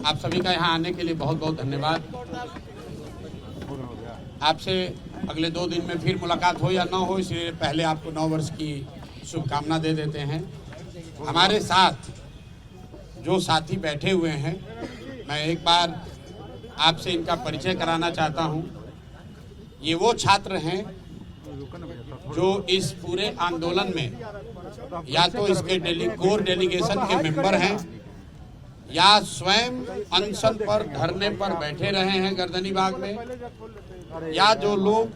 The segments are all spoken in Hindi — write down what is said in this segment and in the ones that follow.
आप सभी का यहाँ आने के लिए बहुत बहुत धन्यवाद। आपसे अगले 2 दिन में फिर मुलाकात हो या ना हो, इसलिए पहले आपको 9 वर्ष की शुभकामना दे देते हैं। हमारे साथ जो साथी बैठे हुए हैं, मैं एक बार आपसे इनका परिचय कराना चाहता हूँ। ये वो छात्र हैं जो इस पूरे आंदोलन में या तो इसके कोर डेलीगेशन के मेंबर हैं या स्वयं अनशन पर धरने पर बैठे रहे हैं गर्दनी बाग में, या जो लोग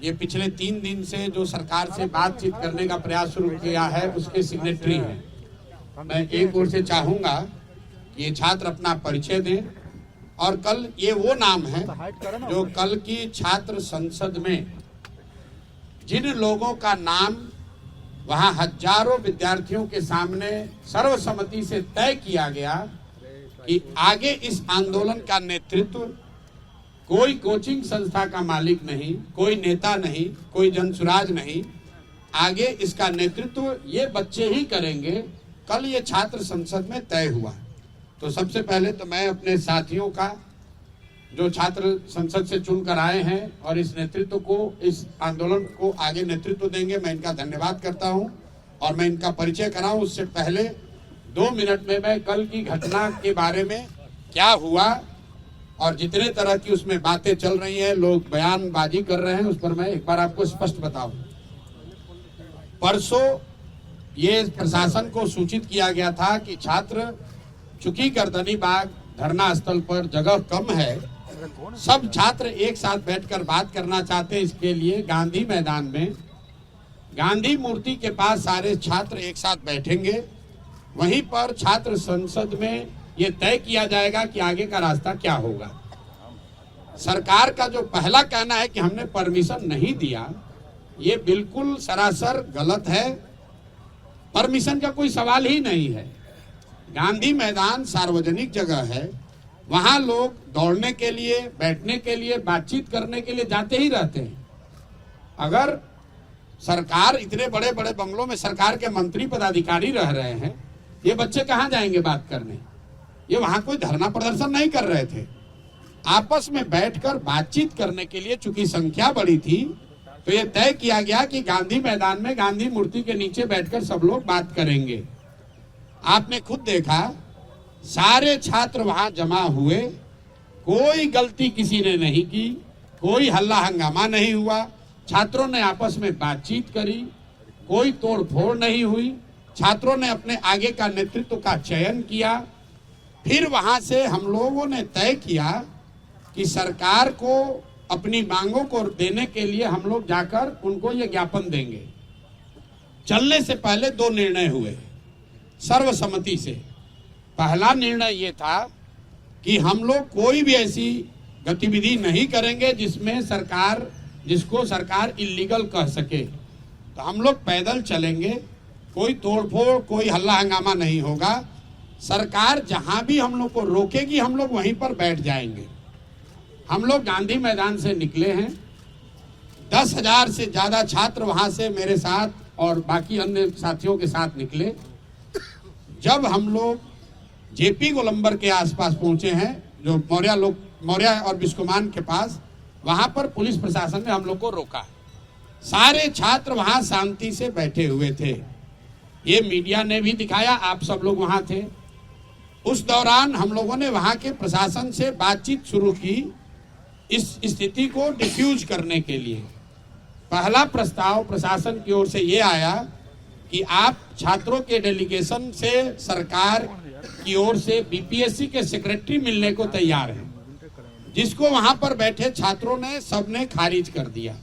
ये पिछले 3 दिन से जो सरकार से बातचीत करने का प्रयास शुरू किया है उसके सिग्नेटरी हैं। मैं एक ओर से चाहूंगा ये छात्र अपना परिचय दें, और कल ये वो नाम है जो कल की छात्र संसद में जिन लोगों का नाम वहां हजारों विद्यार्थियों के सामने सर्वसम्मति से तय किया गया कि आगे इस आंदोलन का नेतृत्व कोई कोचिंग संस्था का मालिक नहीं, कोई नेता नहीं, कोई जनसुराज नहीं, आगे इसका नेतृत्व ये बच्चे ही करेंगे, कल ये छात्र संसद में तय हुआ। तो सबसे पहले तो मैं अपने साथियों का जो छात्र संसद से चुनकर आए हैं और इस नेतृत्व को, इस आंदोलन को आगे नेतृत्व देंगे, मैं इनका धन्यवाद करता हूं। और मैं इनका परिचय कराऊं उससे पहले 2 मिनट में मैं कल की घटना के बारे में क्या हुआ और जितने तरह की उसमें बातें चल रही हैं, लोग बयानबाजी कर रहे हैं, उस पर मैं एक बार आपको स्पष्ट बताऊं। परसों ये प्रशासन को सूचित किया गया था कि छात्र, चूंकि गर्दनी बाग धरना स्थल पर जगह कम है, सब छात्र एक साथ बैठकर बात करना चाहते हैं, इसके लिए गांधी मैदान में गांधी मूर्ति के पास सारे छात्र एक साथ बैठेंगे। वहीं पर छात्र संसद में ये तय किया जाएगा कि आगे का रास्ता क्या होगा। सरकार का जो पहला कहना है कि हमने परमिशन नहीं दिया, ये बिल्कुल सरासर गलत है। परमिशन का कोई सवाल ही नहीं है। गांधी मैदान सार्वजनिक जगह है, वहां लोग दौड़ने के लिए, बैठने के लिए, बातचीत करने के लिए जाते ही रहते हैं। अगर सरकार, इतने बड़े बड़े बंगलों में सरकार के मंत्री पदाधिकारी रह रहे हैं, ये बच्चे कहां जाएंगे बात करने? ये वहां कोई धरना प्रदर्शन नहीं कर रहे थे, आपस में बैठकर बातचीत करने के लिए चूंकि संख्या बड़ी थी तो ये तय किया गया कि गांधी मैदान में गांधी मूर्ति के नीचे बैठकर सब लोग बात करेंगे। आपने खुद देखा, सारे छात्र वहां जमा हुए, कोई गलती किसी ने नहीं की, कोई हल्ला हंगामा नहीं हुआ, छात्रों ने आपस में बातचीत करी, कोई तोड़ फोड़ नहीं हुई, छात्रों ने अपने आगे का नेतृत्व का चयन किया। फिर वहां से हम लोगों ने तय किया कि सरकार को अपनी मांगों को देने के लिए हम लोग जाकर उनको ये ज्ञापन देंगे। चलने से पहले 2 निर्णय हुए सर्वसम्मति से। पहला निर्णय ये था कि हम लोग कोई भी ऐसी गतिविधि नहीं करेंगे जिसको सरकार इल्लीगल कह सके। तो हम लोग पैदल चलेंगे, कोई तोड़फोड़, कोई हल्ला हंगामा नहीं होगा। सरकार जहां भी हम लोग को रोकेगी, हम लोग वहीं पर बैठ जाएंगे। हम लोग गांधी मैदान से निकले हैं, 10,000 से ज्यादा छात्र वहां से मेरे साथ और बाकी अन्य साथियों के साथ निकले। जब हम लोग जेपी गोलंबर के आसपास पहुंचे हैं, जो मौर्या और बिस्कुमान के पास, वहां पर पुलिस प्रशासन ने हम लोग को रोका। सारे छात्र वहां शांति से बैठे हुए थे, ये मीडिया ने भी दिखाया, आप सब लोग वहां थे। उस दौरान हम लोगों ने वहां के प्रशासन से बातचीत शुरू की इस स्थिति को डिफ्यूज करने के लिए। पहला प्रस्ताव प्रशासन की ओर से ये आया कि आप छात्रों के डेलीगेशन से सरकार की ओर से बीपीएससी के सेक्रेटरी मिलने को तैयार हैं, जिसको वहां पर बैठे छात्रों ने सबने खारिज कर दिया।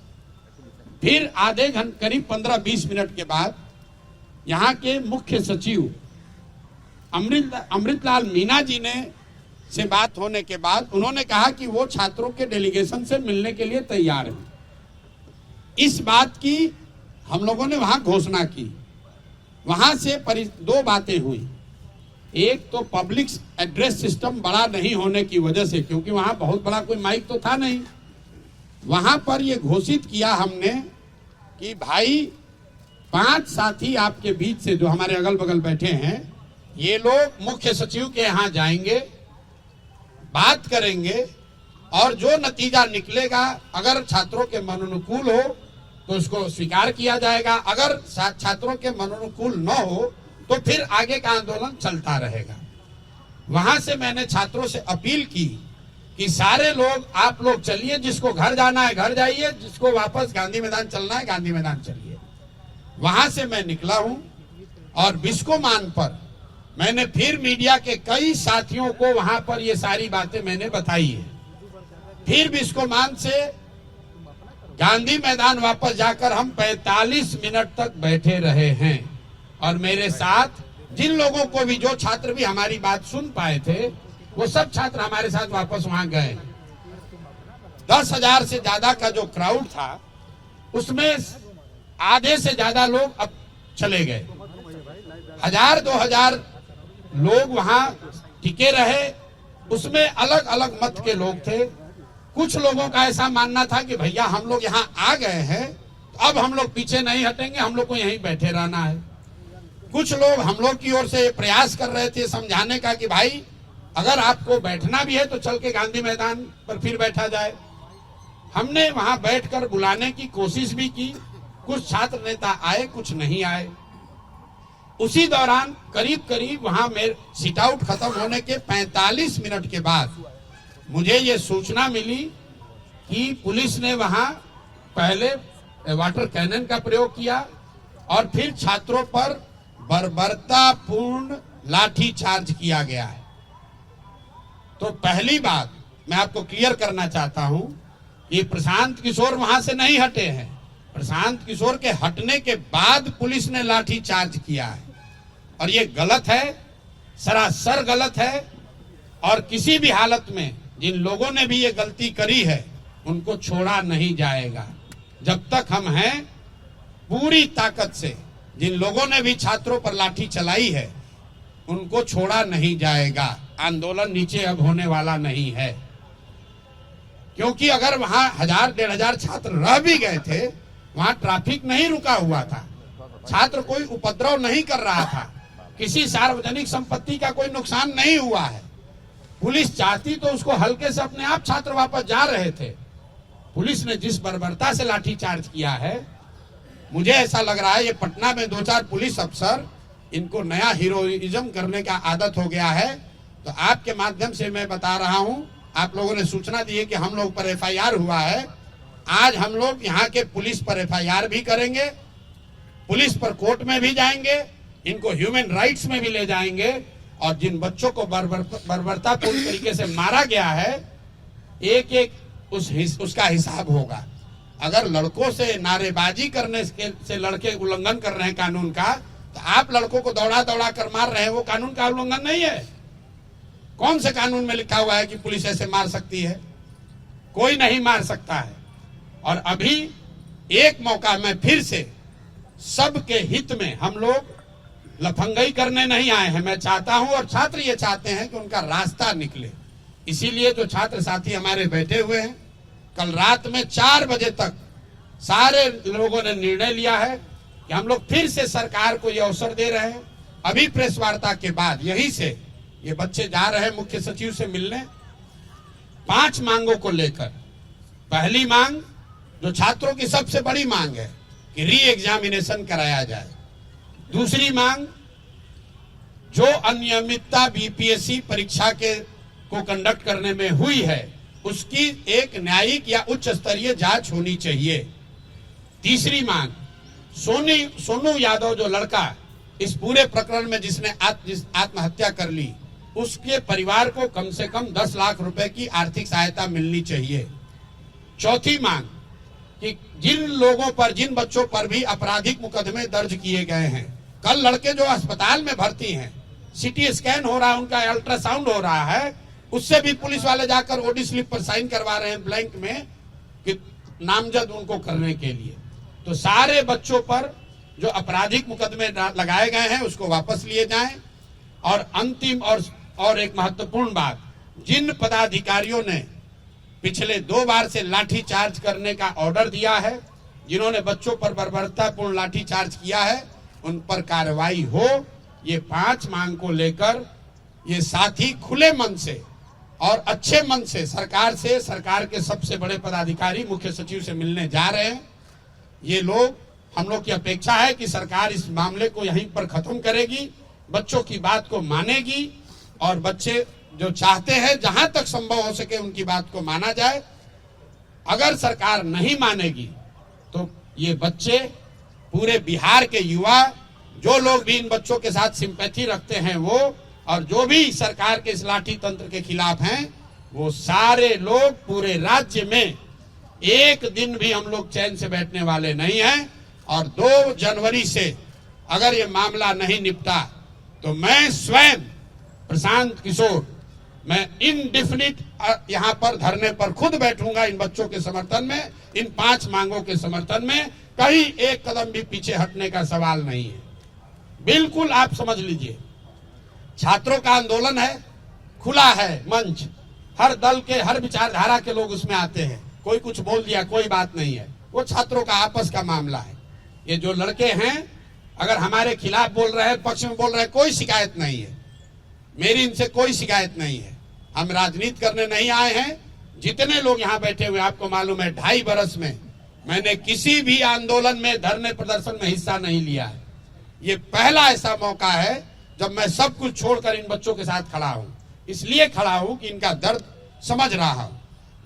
फिर आधे घंटे, करीब 15-20 मिनट के बाद यहाँ के मुख्य सचिव अमृतलाल मीना जी ने से बात होने के बाद उन्होंने कहा कि वो छात्रों के डेलीगेशन से मिलने के लिए तैयार हैं। इस बात की हम लोगों ने वहां घोषणा की। वहां से 2 बातें हुई। एक तो पब्लिक एड्रेस सिस्टम बड़ा नहीं होने की वजह से, क्योंकि वहां बहुत बड़ा कोई माइक तो था नहीं, वहां पर ये घोषित किया हमने कि भाई 5 साथी आपके बीच से जो हमारे अगल बगल बैठे हैं, ये लोग मुख्य सचिव के यहाँ जाएंगे बात करेंगे और जो नतीजा निकलेगा, अगर छात्रों के मन अनुकूल हो तो उसको स्वीकार किया जाएगा, अगर छात्रों के मन अनुकूल न हो तो फिर आगे का आंदोलन चलता रहेगा। वहां से मैंने छात्रों से अपील की कि सारे लोग, आप लोग चलिए, जिसको घर जाना है घर जाइए, जिसको वापस गांधी मैदान चलना है गांधी मैदान चलिए। वहां से मैं निकला हूं और बिस्कोमान पर मैंने फिर मीडिया के कई साथियों को वहां पर ये सारी बातें मैंने बताई है। फिर बिस्कोमान से गांधी मैदान वापस जाकर हम 45 मिनट तक बैठे रहे हैं और मेरे साथ जिन लोगों को भी, जो छात्र भी हमारी बात सुन पाए थे, वो सब छात्र हमारे साथ वापस वहां गए। 10,000 से ज्यादा का जो क्राउड था उसमें आधे से ज्यादा लोग अब चले गए। 1,000-2,000 लोग वहां टिके रहे। उसमें अलग अलग मत के लोग थे। कुछ लोगों का ऐसा मानना था कि भैया हम लोग यहाँ आ गए हैं तो अब हम लोग पीछे नहीं हटेंगे, हम लोग को यहीं बैठे रहना है। कुछ लोग हम लोग की ओर से प्रयास कर रहे थे समझाने का कि भाई अगर आपको बैठना भी है तो चल के गांधी मैदान पर फिर बैठा जाए। हमने वहां बैठकर बुलाने की कोशिश भी की। कुछ छात्र नेता आए, कुछ नहीं आए। उसी दौरान करीब करीब वहां मेरे सिट आउट खत्म होने के 45 मिनट के बाद मुझे ये सूचना मिली कि पुलिस ने वहां पहले वाटर कैनन का प्रयोग किया और फिर छात्रों पर बर्बरतापूर्ण लाठी चार्ज किया गया है। तो पहली बात मैं आपको क्लियर करना चाहता हूं, ये प्रशांत किशोर वहां से नहीं हटे हैं। प्रशांत किशोर के हटने के बाद पुलिस ने लाठी चार्ज किया है और ये गलत है, सरासर गलत है। और किसी भी हालत में जिन लोगों ने भी ये गलती करी है उनको छोड़ा नहीं जाएगा। जब तक हम हैं, पूरी ताकत से जिन लोगों ने भी छात्रों पर लाठी चलाई है उनको छोड़ा नहीं जाएगा। आंदोलन नीचे अब होने वाला नहीं है, क्योंकि अगर वहां 1,000-1,500 छात्र रह भी गए थे, वहां ट्रैफिक नहीं रुका हुआ था, छात्र कोई उपद्रव नहीं कर रहा था, किसी सार्वजनिक संपत्ति का कोई नुकसान नहीं हुआ है। पुलिस चाहती तो उसको हल्के से अपने आप छात्र वापस जा रहे थे। पुलिस ने जिस बर्बरता से लाठी चार्ज किया है, मुझे ऐसा लग रहा है ये पटना में 2-4 पुलिस अफसर, इनको नया हीरोइज्म करने का आदत हो गया है। तो आपके माध्यम से मैं बता रहा हूं, आप लोगों ने सूचना दी है कि हम लोग पर FIR हुआ है। आज हम लोग यहाँ के पुलिस पर FIR भी करेंगे, पुलिस पर कोर्ट में भी जाएंगे, इनको ह्यूमन राइट्स में भी ले जाएंगे और जिन बच्चों को बर्बरतापूर्ण तरीके से मारा गया है, एक एक उसका हिसाब होगा। अगर लड़कों से नारेबाजी करने से लड़के उल्लंघन कर रहे हैं कानून का, तो आप लड़कों को दौड़ा दौड़ा कर मार रहे हैं, वो कानून का उल्लंघन नहीं है। कौन से कानून में लिखा हुआ है कि पुलिस ऐसे मार सकती है? कोई नहीं मार सकता है। और अभी एक मौका मैं फिर से सबके हित में, हम लोग लफंगई करने नहीं आए हैं। मैं चाहता हूं और छात्र ये चाहते हैं कि उनका रास्ता निकले। इसीलिए जो छात्र साथी हमारे बैठे हुए हैं, कल रात में 4 बजे तक सारे लोगों ने निर्णय लिया है कि हम लोग फिर से सरकार को ये अवसर दे रहे हैं। अभी प्रेस वार्ता के बाद यहीं से ये बच्चे जा रहे हैं मुख्य सचिव से मिलने 5 मांगों को लेकर। पहली मांग, जो छात्रों की सबसे बड़ी मांग है, कि री एग्जामिनेशन कराया जाए। दूसरी मांग, जो अनियमितता BPSC परीक्षा को कंडक्ट करने में हुई है उसकी एक न्यायिक या उच्च स्तरीय जांच होनी चाहिए। तीसरी मांग, सोनू यादव जो लड़का इस पूरे प्रकरण में जिसने आत्महत्या कर ली, उसके परिवार को कम से कम 10 लाख रुपए की आर्थिक सहायता मिलनी चाहिए। चौथी मांग, कि जिन लोगों पर, जिन बच्चों पर भी आपराधिक मुकदमे दर्ज किए गए हैं, कल लड़के जो अस्पताल में भर्ती हैं, CT स्कैन हो रहा है, उनका अल्ट्रासाउंड हो रहा है, उससे भी पुलिस वाले जाकर OD स्लिप पर साइन करवा रहे हैं ब्लैंक में कि नामजद उनको करने के लिए। तो सारे बच्चों पर जो आपराधिक मुकदमे लगाए गए हैं उसको वापस लिए जाएं। और अंतिम और एक महत्वपूर्ण बात, जिन पदाधिकारियों ने पिछले 2 बार से लाठी चार्ज करने का ऑर्डर दिया है, जिन्होंने बच्चों पर बर्बरतापूर्ण लाठी चार्ज किया है, उन पर कार्रवाई हो। ये 5 मांग को लेकर ये साथी खुले मन से और अच्छे मन से सरकार के सबसे बड़े पदाधिकारी मुख्य सचिव से मिलने जा रहे हैं। ये लोग, हम लोग की अपेक्षा है कि सरकार इस मामले को यहीं पर खत्म करेगी, बच्चों की बात को मानेगी और बच्चे जो चाहते हैं जहां तक संभव हो सके उनकी बात को माना जाए। अगर सरकार नहीं मानेगी तो ये बच्चे, पूरे बिहार के युवा, जो लोग भी इन बच्चों के साथ सिंपैथी रखते हैं वो, और जो भी सरकार के इस लाठी तंत्र के खिलाफ हैं, वो सारे लोग पूरे राज्य में एक दिन भी हम लोग चैन से बैठने वाले नहीं हैं। और 2 जनवरी से अगर ये मामला नहीं निपटा तो मैं स्वयं प्रशांत किशोर, मैं इनडेफिनिट यहाँ पर धरने पर खुद बैठूंगा इन बच्चों के समर्थन में, इन 5 मांगों के समर्थन में। कहीं एक कदम भी पीछे हटने का सवाल नहीं है। बिल्कुल आप समझ लीजिए, छात्रों का आंदोलन है, खुला है मंच, हर दल के, हर विचारधारा के लोग उसमें आते हैं। कोई कुछ बोल दिया, कोई बात नहीं है, वो छात्रों का आपस का मामला है। ये जो लड़के हैं अगर हमारे खिलाफ बोल रहे हैं, पक्ष में बोल रहे हैं, कोई शिकायत नहीं है, मेरी इनसे कोई शिकायत नहीं है। हम राजनीति करने नहीं आए हैं। जितने लोग यहाँ बैठे हुए, आपको मालूम है 2.5 बरस में मैंने किसी भी आंदोलन में, धरने प्रदर्शन में हिस्सा नहीं लिया है। ये पहला ऐसा मौका है जब मैं सब कुछ छोड़कर इन बच्चों के साथ खड़ा हूं। इसलिए खड़ा हूं कि इनका दर्द समझ रहा हूं।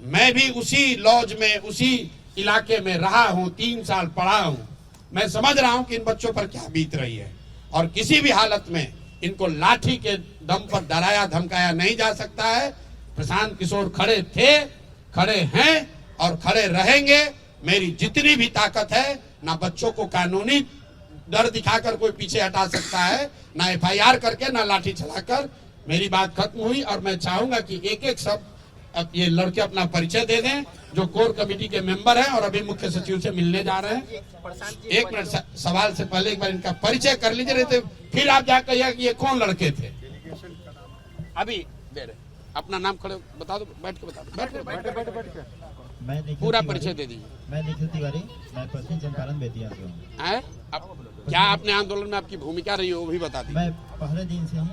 मैं भी उसी लॉज में, उसी इलाके में रहा हूं, 3 साल पढ़ा हूं। मैं समझ रहा हूं कि इन बच्चों पर क्या बीत रही है, और किसी भी हालत में इनको लाठी के दम पर डराया धमकाया नहीं जा सकता है। प्रशांत किशोर खड़े थे, खड़े हैं और खड़े रहेंगे। मेरी जितनी भी ताकत है, ना बच्चों को कानूनी डर दिखाकर कोई पीछे हटा सकता है, ना FIR करके, ना लाठी चलाकर। मेरी बात खत्म हुई और मैं चाहूंगा कि एक सब अब ये लड़के अपना परिचय दे दें, जो कोर कमेटी के मेंबर हैं और अभी मुख्य सचिव से मिलने जा रहे हैं। 1 मिनट, सवाल से पहले एक बार इनका परिचय कर लीजिए, नहीं तो फिर आप जाकर कहिए कि ये कौन लड़के थे। अभी दे रहे, अपना नाम खड़े बता दो, बैठ के बता दो, बैठ पूरा परिचय दे दीजिए। मैं निखिल तिवारी, मैं पश्चिम चंपारण बेतिया से हूँ। क्या आपने आंदोलन में आपकी भूमिका रही हो वो भी बता दीजिए। मैं पहले दिन से ही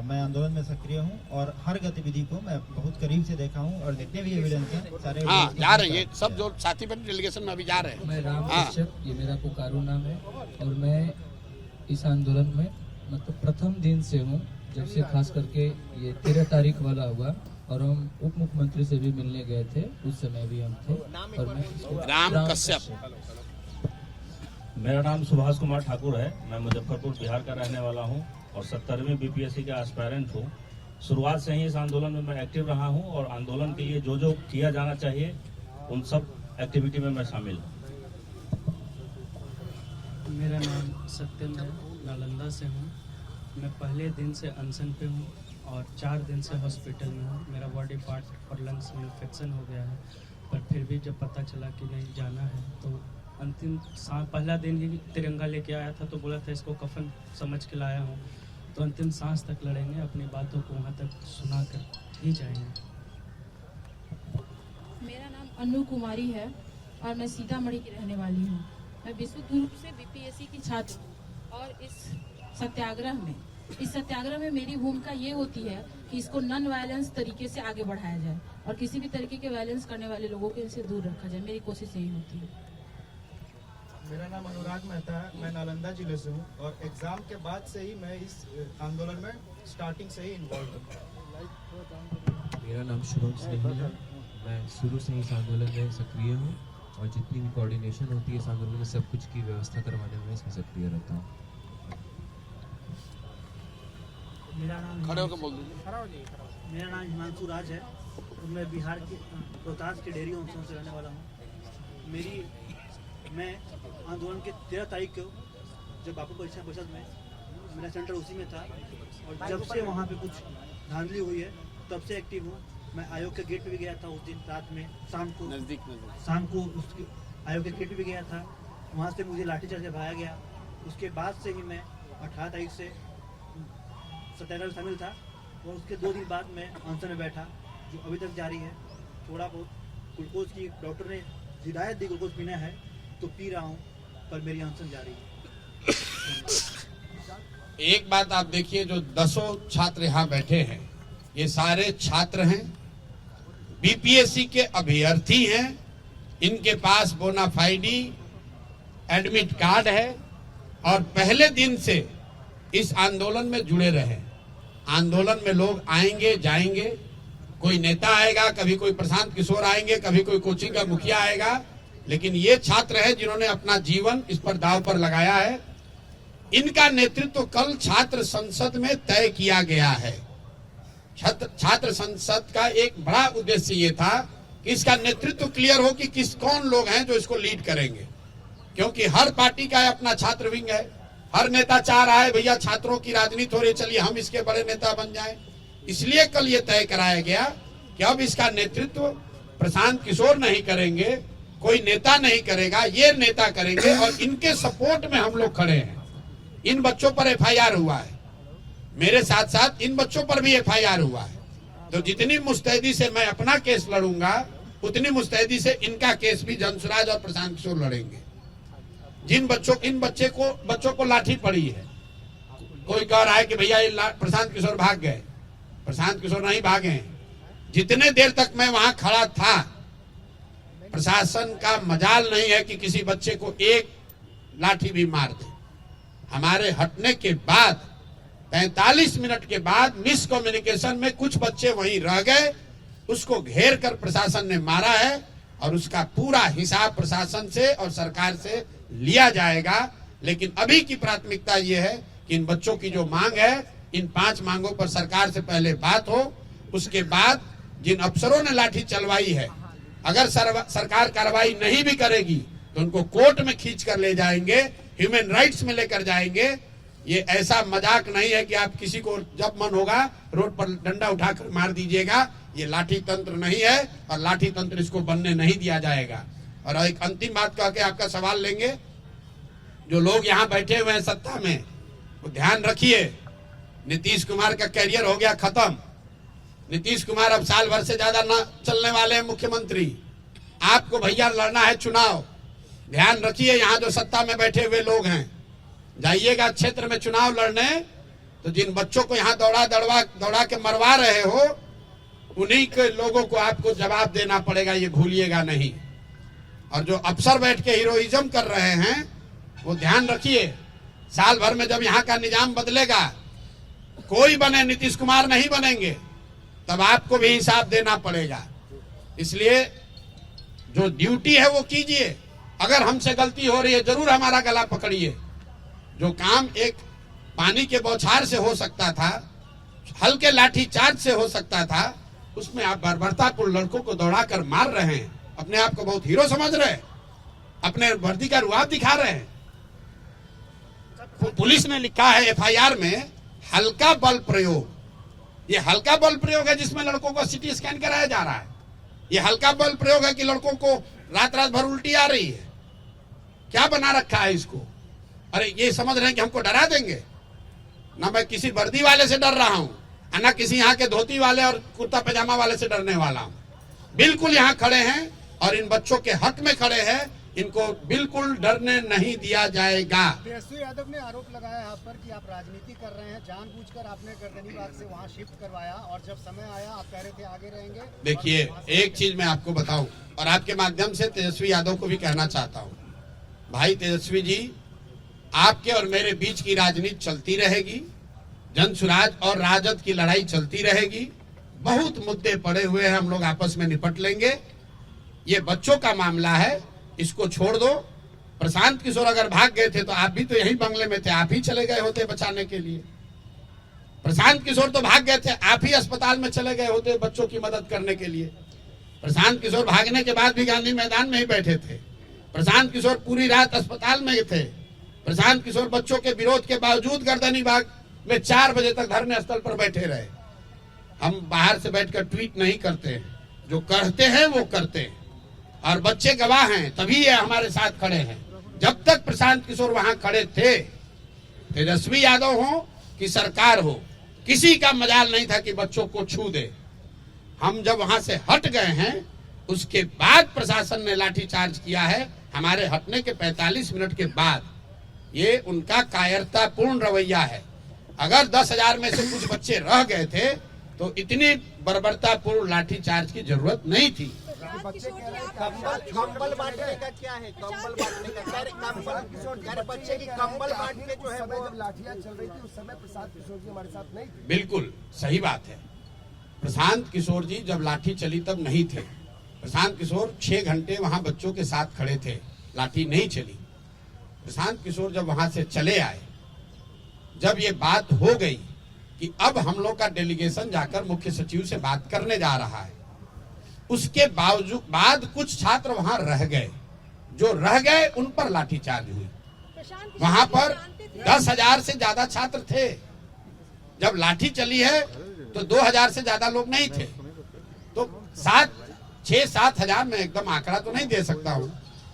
मैं आंदोलन में सक्रिय हूँ और हर गतिविधि को मैं बहुत करीब से देखा हूँ और जितने भी एविडेंस हैं सारे जा रहे हैं। ये सब जो साथी बने डेलीगेशन में अभी जा रहे हैं। मैं राम कश्यप, ये मेरा पुकारू नाम है, और मैं इस आंदोलन में मतलब प्रथम दिन से हूँ, जब से खास करके ये 13 तारीख वाला हुआ और हम उप मुख्यमंत्री से भी मिलने गए थे, उस समय भी हम थे। और मैं राम कश्यप। मेरा नाम सुभाष कुमार ठाकुर है, मैं मुजफ्फरपुर बिहार का रहने वाला हूं और 70वीं BPSC का एस्पायरेंट हूं। शुरुआत से ही इस आंदोलन में मैं एक्टिव रहा हूं और आंदोलन के लिए जो जो किया जाना चाहिए उन सब एक्टिविटी में मैं शामिल हूं। मेरा नाम सत्यम है, नालंदा से हूं। मैं पहले दिन से अनशन पे हूं और 4 दिन से हॉस्पिटल में हूं। मेरा बॉडी पार्ट और लंग्स में इन्फेक्शन हो गया है, पर फिर भी जब पता चला कि नहीं जाना है तो अंतिम पहला दिन ही तिरंगा लेके आया था, तो बोला था इसको कफन समझ के लाया हूँ, तो अंतिम सांस तक लड़ेंगे, अपनी बातों को वहाँ तक सुना कर ही जाएंगे। मेरा नाम अनु कुमारी है और मैं सीतामढ़ी की रहने वाली हूँ। मैं विशुद्ध रूप से BPSC की छात्र हूँ और इस सत्याग्रह में मेरी भूमिका ये होती है कि इसको नॉन वायलेंस तरीके से आगे बढ़ाया जाए और किसी भी तरीके के वायलेंस करने वाले लोगों को इनसे दूर रखा जाए। मेरी कोशिश यही होती है। मेरा नाम अनुराग मेहता है, मैं नालंदा जिले से हूँ और एग्जाम के बाद से ही मैं इस आंदोलन में स्टार्टिंग से ही इन्वॉल्व हूँ। मेरा नाम शुभम स्नेही है, मैं शुरू से ही इस आंदोलन में सक्रिय हूँ और जितनी भी कोऑर्डिनेशन होती है इस आंदोलन में सब कुछ की व्यवस्था करवाने में इसमें सक्रिय रहता हूँ। मेरा नाम हिमांशु राज है, मैं बिहार के रोहतास के डेयरी अंशों से रहने वाला हूँ। मैं आंदोलन के 13 तारीख को जब बापू परीक्षा परिषद में मेरा सेंटर उसी में था और जब से वहाँ पे कुछ धांधली हुई है तब से एक्टिव हूँ। मैं आयोग के गेट पे भी गया था उस दिन रात में, शाम को उसके आयोग के गेट पे भी गया था, वहाँ से मुझे लाठीचार्ज भगाया गया। उसके बाद से ही मैं 18 तारीख से सत्याग्रह में शामिल था और उसके 2 दिन बाद मैं अनशन में बैठा, जो अभी तक जारी है। थोड़ा बहुत ग्लूकोज की डॉक्टर ने हिदायत दी, ग्लूकोज पीना है तो पी रहा हूँ, पर मेरी अनशन जारी है। एक बात आप देखिए, जो 10 छात्र यहाँ बैठे हैं, ये सारे छात्र हैं, बीपीएससी के अभ्यर्थी हैं, इनके पास बोनाफाइडी एडमिट कार्ड है और पहले दिन से इस आंदोलन में जुड़े रहे। आंदोलन में लोग आएंगे जाएंगे, कोई नेता आएगा, कभी कोई प्रशांत किशोर आएंगे, कभी कोई कोचिंग का मुखिया आएगा, लेकिन ये छात्र है जिन्होंने अपना जीवन इस पर दांव पर लगाया है। इनका नेतृत्व कल छात्र संसद में तय किया गया है। छात्र संसद का एक बड़ा उद्देश्य ये था कि इसका नेतृत्व क्लियर हो कि कौन लोग हैं जो इसको लीड करेंगे, क्योंकि हर पार्टी का अपना छात्र विंग है। हर नेता चाह रहा है भैया छात्रों की राजनीति हो रही, चलिए हम इसके बड़े नेता बन जाएं। इसलिए कल ये तय कराया गया कि अब इसका नेतृत्व प्रशांत किशोर नहीं करेंगे, कोई नेता नहीं करेगा, ये नेता करेंगे और इनके सपोर्ट में हम लोग खड़े हैं। इन बच्चों पर एफआईआर हुआ है, मेरे साथ साथ इन बच्चों पर भी एफआईआर हुआ है। तो जितनी मुस्तैदी से मैं अपना केस लड़ूंगा, उतनी मुस्तैदी से इनका केस भी जनसुराज और प्रशांत किशोर लड़ेंगे। इन बच्चों को लाठी पड़ी है। कोई कह रहा है कि भैया ये प्रशांत किशोर भाग गए। प्रशांत किशोर नहीं भागे। जितने देर तक मैं वहां खड़ा था, प्रशासन का मजाल नहीं है कि किसी बच्चे को एक लाठी भी मार दे। हमारे हटने के बाद 45 मिनट के बाद मिस कम्युनिकेशन में कुछ बच्चे वहीं रह गए, उसको घेर कर प्रशासन ने मारा है और उसका पूरा हिसाब प्रशासन से और सरकार से लिया जाएगा। लेकिन अभी की प्राथमिकता ये है कि इन बच्चों की जो मांग है, इन 5 मांगों पर सरकार से पहले बात हो। उसके बाद जिन अफसरों ने लाठी चलवाई है, अगर सरकार कार्रवाई नहीं भी करेगी तो उनको कोर्ट में खींच कर ले जाएंगे, ह्यूमन राइट्स में लेकर जाएंगे। ये ऐसा मजाक नहीं है कि आप किसी को जब मन होगा रोड पर डंडा उठाकर मार दीजिएगा। ये लाठी तंत्र नहीं है और लाठी तंत्र इसको बनने नहीं दिया जाएगा। और एक अंतिम बात कह के आपका सवाल लेंगे, जो लोग यहाँ बैठे हुए हैं सत्ता में, वो ध्यान रखिए, नीतीश कुमार का कैरियर हो गया खत्म। नीतीश कुमार अब साल भर से ज्यादा न चलने वाले हैं मुख्यमंत्री। आपको भैया लड़ना है चुनाव, ध्यान रखिए। यहाँ जो सत्ता में बैठे हुए लोग हैं, जाइएगा क्षेत्र में चुनाव लड़ने, तो जिन बच्चों को यहाँ दौड़ा के मरवा रहे हो, उन्हीं के लोगों को आपको जवाब देना पड़ेगा, ये भूलिएगा नहीं। और जो अफसर बैठ के हीरोइज्म कर रहे हैं, वो ध्यान रखिए, साल भर में जब यहाँ का निजाम बदलेगा, कोई बने, नीतीश कुमार नहीं बनेंगे, तब आपको भी हिसाब देना पड़ेगा। इसलिए जो ड्यूटी है वो कीजिए। अगर हमसे गलती हो रही है, जरूर हमारा गला पकड़िए। जो काम एक पानी के बौछार से हो सकता था, हल्के लाठी चार्ज से हो सकता था, उसमें आप बर्बरतापूर्ण लड़कों को दौड़ाकर मार रहे हैं। अपने आप को बहुत हीरो समझ रहे हैं, अपने वर्दी का रुआब दिखा रहे हैं। पुलिस ने लिखा है एफआईआर में हल्का बल प्रयोग। ये हल्का बल प्रयोग है जिसमें लड़कों को सिटी स्कैन कराया जा रहा है। ये हल्का बल प्रयोग है कि लड़कों को रात भर उल्टी आ रही है। क्या बना रखा है इसको? अरे ये समझ रहे हैं कि हमको डरा देंगे। ना मैं किसी वर्दी वाले से डर रहा हूं, ना किसी यहाँ के धोती वाले और कुर्ता पैजामा वाले से डरने वाला हूं। बिल्कुल यहाँ खड़े हैं और इन बच्चों के हक में खड़े हैं। इनको बिल्कुल डरने नहीं दिया जाएगा। तेजस्वी यादव ने आरोप लगाया आप पर कि आप राजनीति कर रहे हैं, जानबूझकर आपने गर्दनीबाग से वहां शिफ्ट करवाया और जब समय आया आप कह रहे थे आगे रहेंगे। देखिए, एक चीज मैं आपको बताऊं और आपके माध्यम से तेजस्वी यादव को भी कहना चाहता हूं, भाई तेजस्वी जी, आपके और मेरे बीच की राजनीति चलती रहेगी, जनसुराज और राजद की लड़ाई चलती रहेगी। बहुत मुद्दे पड़े हुए हैं, हम लोग आपस में निपट लेंगे। ये बच्चों का मामला है, इसको छोड़ दो। प्रशांत किशोर अगर भाग गए थे तो आप भी तो यही बंगले में थे, आप ही चले गए होते बचाने के लिए। प्रशांत किशोर तो भाग गए थे, आप ही अस्पताल में चले गए होते बच्चों की मदद करने के लिए। प्रशांत किशोर भागने के बाद भी गांधी मैदान में ही बैठे थे। प्रशांत किशोर पूरी रात अस्पताल में थे। प्रशांत किशोर बच्चों के विरोध के बावजूद गर्दनीबाग में 4 बजे तक धरने स्थल पर बैठे रहे। हम बाहर से बैठकर ट्वीट नहीं करते, जो कहते हैं वो करते हैं और बच्चे गवाह हैं, तभी ये हमारे साथ खड़े हैं। जब तक प्रशांत किशोर वहां खड़े थे, तेजस्वी यादव हो कि सरकार हो, किसी का मजाल नहीं था कि बच्चों को छू दे। हम जब वहां से हट गए हैं, उसके बाद प्रशासन ने लाठीचार्ज किया है। हमारे हटने के 45 मिनट के बाद ये उनका कायरतापूर्ण रवैया है। अगर 10,000 में से कुछ बच्चे रह गए थे तो इतनी बर्बरतापूर्ण लाठीचार्ज की जरूरत नहीं थी। कंबल बांटने का क्या है? कंबल बांटने का क्या? बच्चे की कंबल बांटने जो है वो लाठियां चल रही थी उस समय प्रशांत किशोर जी हमारे साथ नहीं थे। बिल्कुल सही बात है। प्रशांत किशोर जी जब लाठी चली तब नहीं थे। प्रशांत किशोर 6 घंटे वहां बच्चों के साथ खड़े थे, लाठी नहीं चली। प्रशांत किशोर जब वहां से चले आए, जब ये बात हो गई कि अब हम लोग का डेलीगेशन जाकर मुख्य सचिव से बात करने जा रहा है, उसके बाद कुछ छात्र वहां रह गए। जो रह गए उन पर लाठीचार्ज हुई। वहां पर 10,000 से ज्यादा छात्र थे। जब लाठी चली है तो 2,000 से ज्यादा लोग नहीं थे। तो 6-7 हजार, मैं एकदम आंकड़ा तो नहीं दे सकता हूं,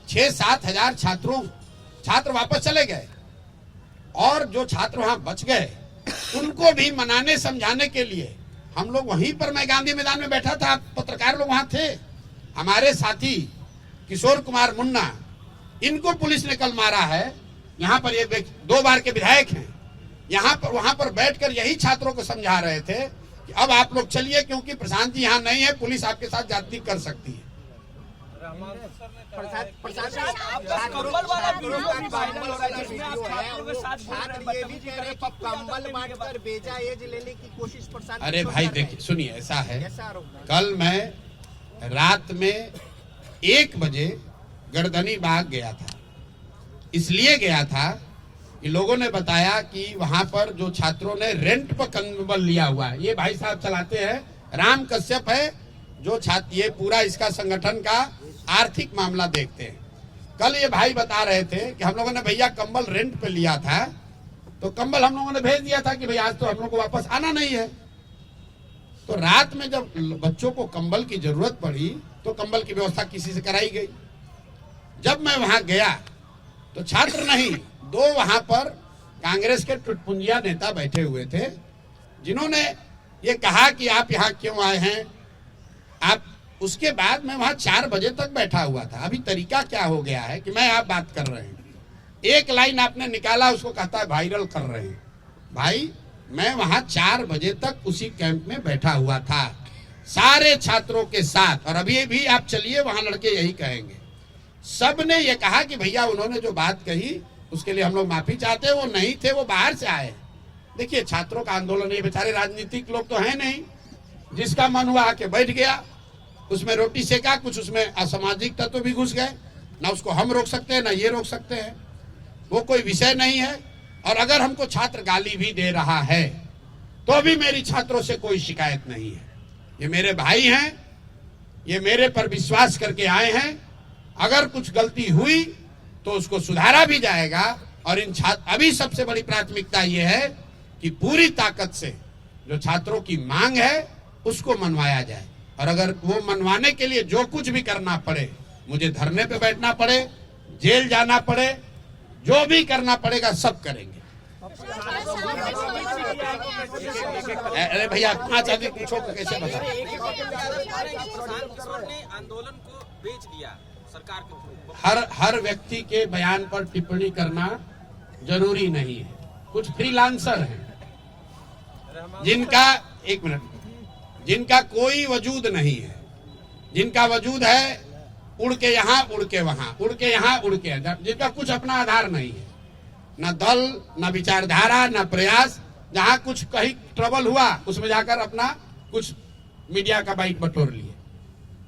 6-7 हजार छात्र वापस चले गए। और जो छात्र वहां बच गए उनको भी मनाने समझाने के लिए हम लोग वहीं पर, मैं गांधी मैदान में बैठा था, पत्रकार लोग वहां थे, हमारे साथी किशोर कुमार मुन्ना, इनको पुलिस ने कल मारा है। यहाँ पर ये 2 बार के विधायक हैं, यहाँ पर वहां पर बैठकर यही छात्रों को समझा रहे थे कि अब आप लोग चलिए, क्योंकि प्रशांत जी यहाँ नहीं है, पुलिस आपके साथ ज्यादती कर सकती है। अरे भाई देखिए, सुनिए, ऐसा है, कल मैं रात में 1 बजे गर्दनी बाग गया था। इसलिए गया था कि लोगों ने बताया कि वहां पर जो छात्रों ने रेंट पर कंबल लिया हुआ है, ये भाई साहब चलाते हैं, राम कश्यप है जो छात्र, ये पूरा इसका संगठन का आर्थिक मामला देखते हैं। कल ये भाई बता रहे थे कि हम लोगों ने भैया कंबल रेंट पे लिया था, तो कंबल हम लोगों ने भेज दिया था कि भाई आज तो हम लोग को वापस आना नहीं है। तो रात में जब बच्चों को कंबल की जरूरत पड़ी तो कंबल की व्यवस्था किसी से कराई गई। जब मैं वहां गया तो छात्र नहीं, 2 वहां पर कांग्रेस के टुटपुंजिया नेता बैठे हुए थे, जिन्होंने ये कहा कि आप यहाँ क्यों आए हैं आप। उसके बाद मैं वहां 4 बजे तक बैठा हुआ था। अभी तरीका क्या हो गया है कि मैं आप बात कर रहे हैं, एक लाइन आपने निकाला, उसको कहता है वायरल कर रहे हैं। भाई मैं वहां 4 बजे तक उसी कैंप में बैठा हुआ था सारे छात्रों के साथ, और अभी भी आप चलिए वहां लड़के यही कहेंगे। सब ने ये कहा कि भैया उन्होंने जो बात कही उसके लिए हम लोग माफी चाहते हैं, वो नहीं थे, वो बाहर से आए। देखिए छात्रों का आंदोलन, ये बेचारे राजनीतिक लोग तो हैं नहीं, जिसका मन हुआ आके बैठ गया, उसमें रोटी सेका, कुछ उसमें असामाजिक तत्व भी घुस गए। ना उसको हम रोक सकते हैं ना ये रोक सकते हैं, वो कोई विषय नहीं है। और अगर हमको छात्र गाली भी दे रहा है तो भी मेरी छात्रों से कोई शिकायत नहीं है। ये मेरे भाई हैं, ये मेरे पर विश्वास करके आए हैं। अगर कुछ गलती हुई तो उसको सुधारा भी जाएगा। और इन छात्र, अभी सबसे बड़ी प्राथमिकता ये है कि पूरी ताकत से जो छात्रों की मांग है उसको मनवाया जाए। और अगर वो मनवाने के लिए जो कुछ भी करना पड़े, मुझे धरने पे बैठना पड़े, जेल जाना पड़े, जो भी करना पड़ेगा सब करेंगे। अरे भैया 5 आदमी पूछो कैसे बता। आंदोलन को बेच दिया सरकार के। हर व्यक्ति के बयान पर टिप्पणी करना जरूरी नहीं है। कुछ फ्रीलांसर हैं जिनका, 1 मिनट, जिनका कोई वजूद नहीं है, जिनका वजूद है उड़ के यहाँ उड़ के वहां, उड़ के यहाँ उड़ के, जिनका कुछ अपना आधार नहीं है, ना दल, ना विचारधारा, ना प्रयास। जहां कुछ कहीं ट्रबल हुआ उसमें जाकर अपना कुछ मीडिया का बाइट बटोर लिए।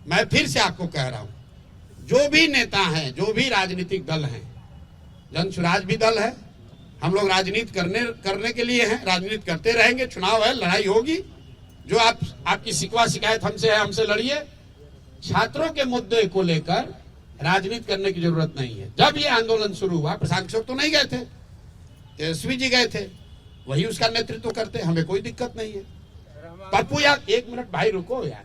मैं फिर से आपको कह रहा हूं, जो भी नेता हैं, जो भी राजनीतिक दल हैं, जन स्वराज भी दल है, हम लोग राजनीति करने के लिए हैं, राजनीति करते रहेंगे, चुनाव है, लड़ाई होगी। जो आपकी शिकवा शिकायत हमसे है, हमसे लड़िए। छात्रों के मुद्दे को लेकर राजनीति करने की जरूरत नहीं है। जब ये आंदोलन शुरू हुआ, प्रशांत किशोर तो नहीं गए थे, तेजस्वी जी गए थे, वही उसका नेतृत्व करते, हमें कोई दिक्कत नहीं है। पप्पू यार, 1 मिनट भाई रुको यार,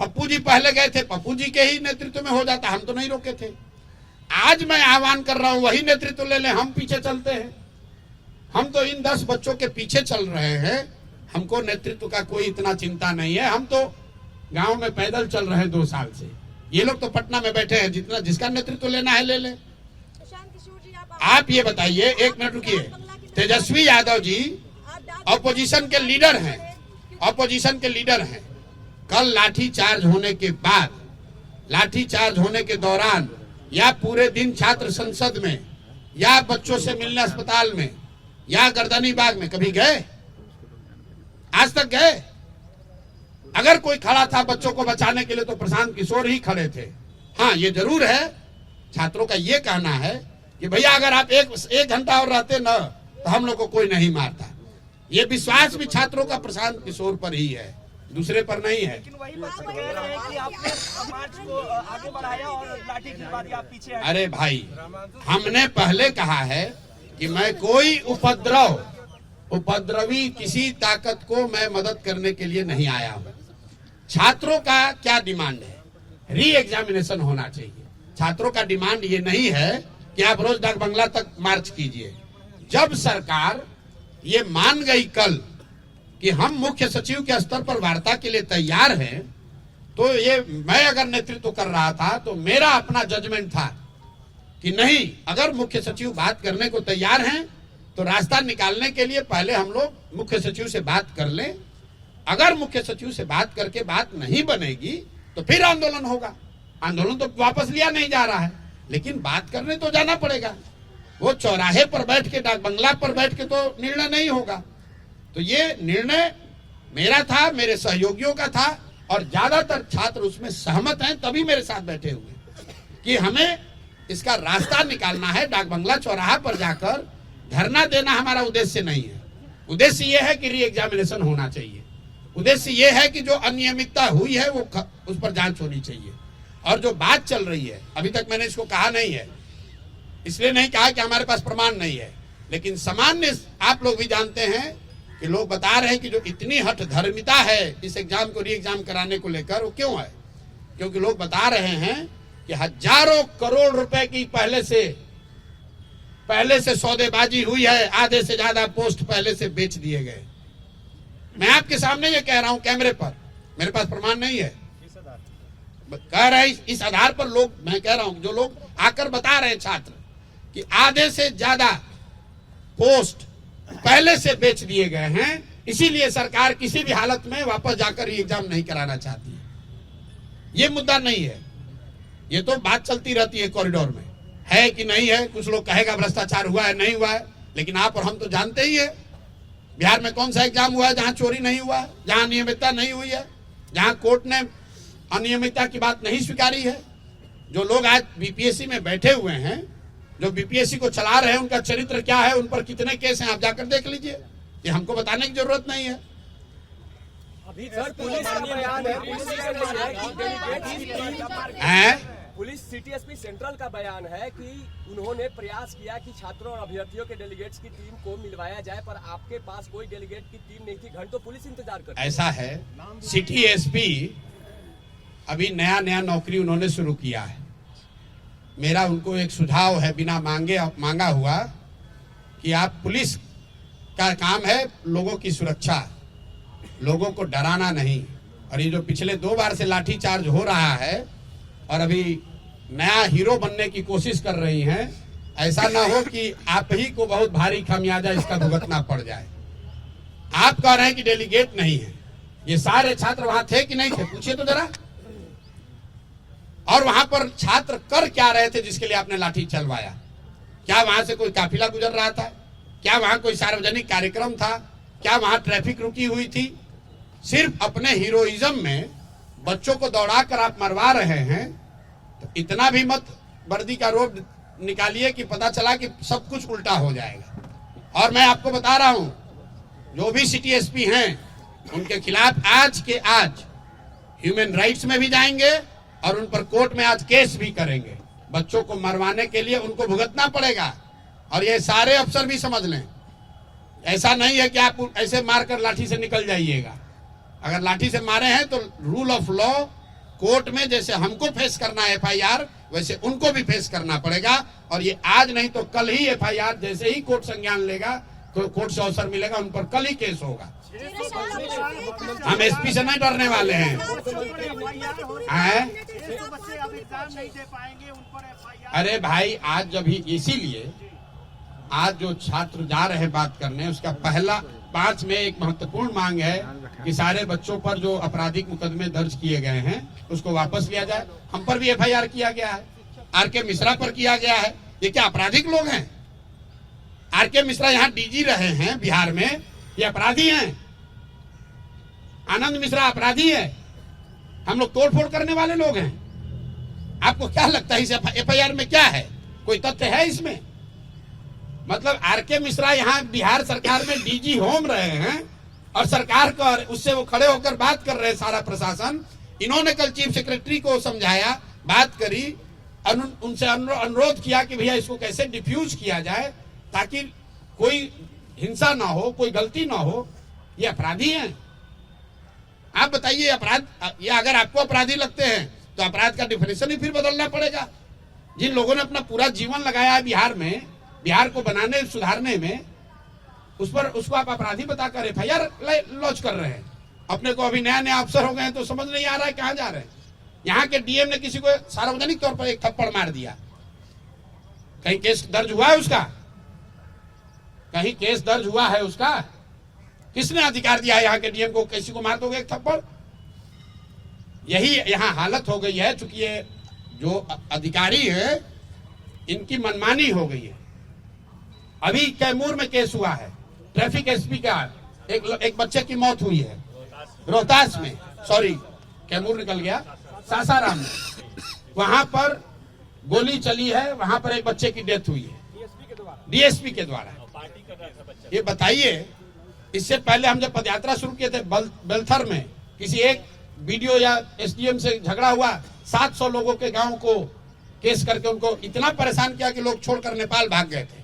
पप्पू जी पहले गए थे, पप्पू जी के ही नेतृत्व में हो जाता, हम तो नहीं रोके थे। आज मैं आह्वान कर रहा हूं वही नेतृत्व ले लें, हम पीछे चलते हैं। हम तो इन 10 बच्चों के पीछे चल रहे हैं, हमको नेतृत्व का कोई इतना चिंता नहीं है। हम तो गांव में पैदल चल रहे हैं 2 साल से, ये लोग तो पटना में बैठे हैं, जिसका नेतृत्व लेना है ले ले। आप ये बताइए, 1 मिनट रुकिए, तेजस्वी यादव जी ऑपोजिशन के लीडर हैं, ऑपोजिशन के लीडर हैं, कल लाठी चार्ज होने के बाद, लाठी चार्ज होने के दौरान या पूरे दिन छात्र संसद में या बच्चों से मिलने अस्पताल में या गर्दनी बाग में कभी गए? आज तक गए? अगर कोई खड़ा था बच्चों को बचाने के लिए तो प्रशांत किशोर ही खड़े थे। हाँ, ये जरूर है, छात्रों का ये कहना है कि भैया अगर आप एक घंटा और रहते न तो हम लोग को कोई नहीं मारता। ये विश्वास भी छात्रों का प्रशांत किशोर पर ही है, दूसरे पर नहीं है। लेकिन वही बात कह रहे हैं कि आपने मार्च को आगे बढ़ाया और लाठी की बात आप पीछे हटे। अरे भाई, हमने पहले कहा है कि मैं कोई उपद्रवी किसी ताकत को मैं मदद करने के लिए नहीं आया हूं। छात्रों का क्या डिमांड है? री एग्जामिनेशन होना चाहिए। छात्रों का डिमांड ये नहीं है कि आप रोज डाक बंगला तक मार्च कीजिए। जब सरकार ये मान गई कल कि हम मुख्य सचिव के स्तर पर वार्ता के लिए तैयार हैं, तो ये मैं अगर नेतृत्व कर रहा था तो मेरा अपना जजमेंट था कि नहीं, अगर मुख्य सचिव बात करने को तैयार हैं तो रास्ता निकालने के लिए पहले हम लोग मुख्य सचिव से बात कर लें। अगर मुख्य सचिव से बात करके बात नहीं बनेगी तो फिर आंदोलन होगा। आंदोलन तो वापस लिया नहीं जा रहा है, लेकिन बात करने तो जाना पड़ेगा। वो चौराहे पर बैठ के, डाक बंगला पर बैठ के तो निर्णय नहीं होगा। तो ये निर्णय मेरा था, मेरे सहयोगियों का था, और ज्यादातर छात्र उसमें सहमत हैं, तभी मेरे साथ बैठे हुए कि हमें इसका रास्ता निकालना है। डाक बंगला चौराहा पर जाकर धरना देना हमारा उद्देश्य नहीं है। उद्देश्य ये है कि री एग्जामिनेशन होना चाहिए। उद्देश्य ये है कि जो अनियमितता हुई है वो उस पर जांच होनी चाहिए। और जो बात चल रही है, अभी तक मैंने इसको कहा नहीं है, इसलिए नहीं कहा कि हमारे पास प्रमाण नहीं है, लेकिन सामान्य आप लोग भी जानते हैं कि लोग बता रहे हैं कि जो इतनी हठ धर्मिता है इस एग्जाम को री एग्जाम कराने को लेकर, वो क्यों है? क्योंकि लोग बता रहे हैं कि हजारों करोड़ रुपए की पहले से सौदेबाजी हुई है, आधे से ज्यादा पोस्ट पहले से बेच दिए गए। मैं आपके सामने ये कह रहा हूं कैमरे पर, मेरे पास प्रमाण नहीं है, कह रहे हैं इस आधार पर लोग, मैं कह रहा हूं जो लोग आकर बता रहे हैं छात्र कि आधे से ज्यादा पोस्ट पहले से बेच दिए गए हैं, इसीलिए सरकार किसी भी हालत में वापस जाकर ये एग्जाम नहीं कराना चाहती है। ये मुद्दा नहीं है, ये तो बात चलती रहती है कॉरिडोर में, है कि नहीं है। कुछ लोग कहेगा भ्रष्टाचार हुआ है, नहीं हुआ है, लेकिन आप और हम तो जानते ही है बिहार में कौन सा एग्जाम हुआ है जहां चोरी नहीं हुआ है, जहां अनियमितता नहीं हुई है, जहां कोर्ट ने अनियमितता की बात नहीं स्वीकारी है। जो लोग आज बीपीएससी में बैठे हुए हैं, जो बीपीएससी को चला रहे हैं, उनका चरित्र क्या है, उन पर कितने केस हैं, आप जाकर देख लीजिए। ये हमको बताने की जरूरत नहीं है। अभी सर पुलिस का बयान है, पुलिस सिटी एसपी सेंट्रल का बयान है कि उन्होंने प्रयास किया कि छात्रों और अभ्यर्थियों के डेलीगेट्स की टीम को मिलवाया जाए, पर आपके पास कोई डेलीगेट की टीम नहीं थी, घंटों पुलिस इंतजार कर। ऐसा है, सिटी एसपी अभी नया नौकरी उन्होंने शुरू किया है। मेरा उनको एक सुझाव है, बिना मांगा हुआ, कि आप, पुलिस का काम है लोगों की सुरक्षा, लोगों को डराना नहीं। और ये जो पिछले 2 बार से लाठी चार्ज हो रहा है और अभी नया हीरो बनने की कोशिश कर रही हैं, ऐसा ना हो कि आप ही को बहुत भारी खामियाजा इसका भुगतना पड़ जाए। आप कह रहे हैं कि डेलीगेट नहीं है, ये सारे छात्र वहां थे कि नहीं थे? पूछिए तो जरा। और वहां पर छात्र कर क्या रहे थे जिसके लिए आपने लाठी चलवाया? क्या वहां से कोई काफिला गुजर रहा था? क्या वहां कोई सार्वजनिक कार्यक्रम था? क्या वहां ट्रैफिक रुकी हुई थी? सिर्फ अपने हीरोइज्म में बच्चों को दौड़ाकर आप मरवा रहे हैं, तो इतना भी मत वर्दी का रोब निकालिए कि पता चला कि सब कुछ उल्टा हो जाएगा। और मैं आपको बता रहा हूं, जो भी सिटी एसपी हैं उनके खिलाफ आज के आज ह्यूमन राइट्स में भी जाएंगे और उन पर कोर्ट में आज केस भी करेंगे। बच्चों को मरवाने के लिए उनको भुगतना पड़ेगा। और ये सारे अफसर भी समझ लें, ऐसा नहीं है कि आप ऐसे मारकर लाठी से निकल जाइएगा। अगर लाठी से मारे हैं तो रूल ऑफ लॉ, कोर्ट में जैसे हमको फेस करना है एफआईआर, वैसे उनको भी फेस करना पड़ेगा। और ये आज नहीं तो कल ही एफआईआर, जैसे ही कोर्ट संज्ञान लेगा, कोर्ट से अवसर मिलेगा, उन पर कल ही केस होगा। हम एसपी से नहीं डरने वाले हैं। अरे भाई, आज जब ही, इसीलिए आज जो छात्र जा रहे हैं बात करने, उसका पहला 5 में एक महत्वपूर्ण मांग है कि सारे बच्चों पर जो आपराधिक मुकदमे दर्ज किए गए हैं उसको वापस लिया जाए। हम पर भी एफआईआर किया गया है, आरके मिश्रा पर किया गया है। ये क्या आपराधिक लोग हैं? आरके मिश्रा यहाँ डीजी रहे हैं बिहार में, ये अपराधी हैं? आनंद मिश्रा अपराधी है? हम लोग तोड़फोड़ करने वाले लोग हैं? आपको क्या लगता है इस एफआईआर में क्या है? कोई तथ्य है इसमें? मतलब आरके मिश्रा यहाँ बिहार सरकार में डीजी होम रहे हैं और सरकार का उससे वो खड़े होकर बात कर रहे हैं, सारा प्रशासन। इन्होंने कल चीफ सेक्रेटरी को समझाया, बात करी, उनसे अनुरोध किया कि भैया इसको कैसे डिफ्यूज किया जाए ताकि कोई हिंसा ना हो, कोई गलती ना हो। ये अपराधी हैं? आप बताइए, अपराध ये अगर आपको अपराधी लगते हैं तो अपराध का डिफिनेशन ही फिर बदलना पड़ेगा। जिन लोगों ने अपना पूरा जीवन लगाया है बिहार में, बिहार को बनाने सुधारने में, उसको आप अपराधी बताकर एफआईआर लॉन्च कर रहे हैं। अपने को अभी नया अफसर हो गए हैं तो समझ नहीं आ रहा है कहां जा रहे हैं। यहाँ के डीएम ने किसी को सार्वजनिक तौर पर एक थप्पड़ मार दिया। कहीं केस दर्ज हुआ है उसका? कहीं केस दर्ज हुआ है उसका? किसने अधिकार दिया है यहाँ के डीएम को किसी को मार दोगे एक थप्पड़? यही यहाँ हालत हो गई है। चूंकि ये जो अधिकारी है इनकी मनमानी हो गई है। अभी कैमूर में केस हुआ है, ट्रैफिक एसपी का एक बच्चे की मौत हुई है रोहतास में, सॉरी कैमूर निकल गया, सासाराम में। वहां पर गोली चली है, वहां पर एक बच्चे की डेथ हुई है डीएसपी के द्वारा। ये बताइए, इससे पहले हम जब पदयात्रा शुरू किए थे बेलथर में, किसी एक बीडीओ या एसडीएम से झगड़ा हुआ, 700 लोगों के गांव को केस करके उनको इतना परेशान किया कि लोग छोड़कर नेपाल भाग गए थे।